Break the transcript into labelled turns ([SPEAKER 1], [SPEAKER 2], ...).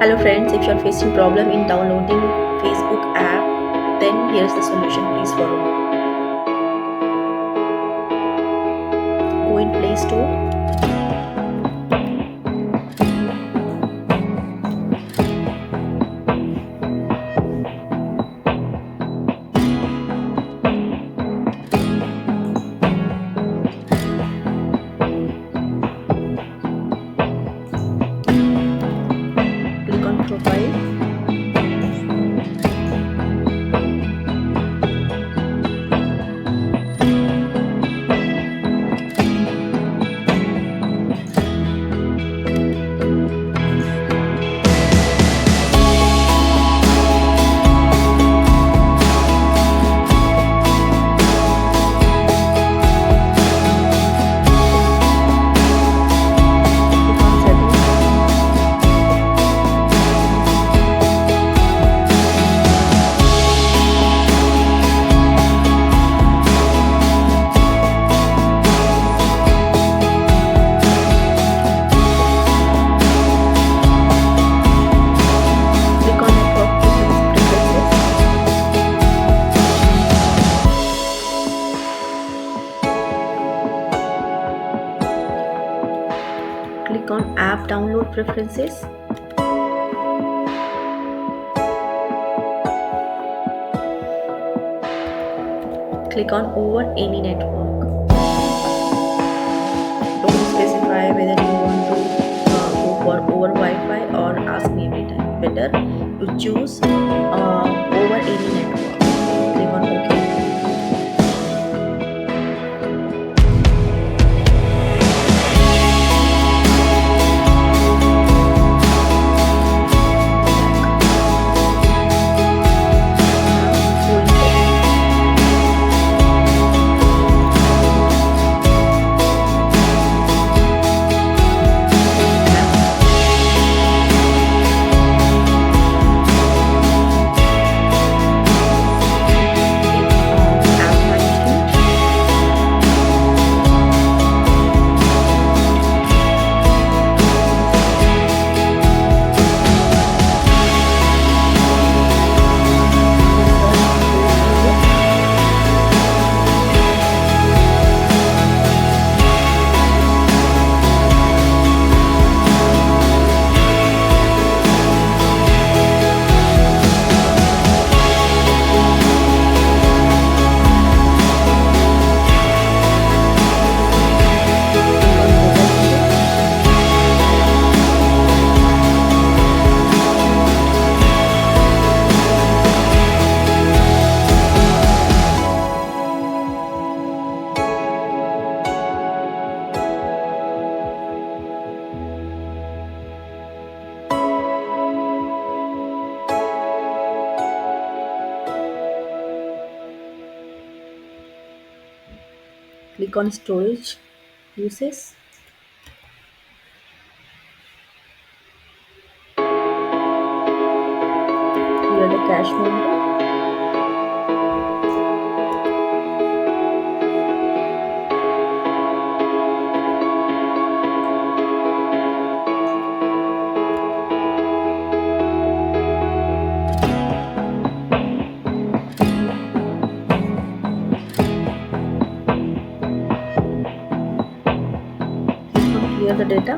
[SPEAKER 1] Hello friends, if you are facing problem in downloading Facebook app, then here's the solution. Please follow. Go in Play Store, click on Profile, click on Settings, click on Network Preferences, click on App Download Preferences, click on Over Any Network. Don't specify whether you want to go for over Wi-Fi or ask me every time. Better you choose over any network. Click on OK. Click on Storage Uses. Here the cache memory. Clear the data.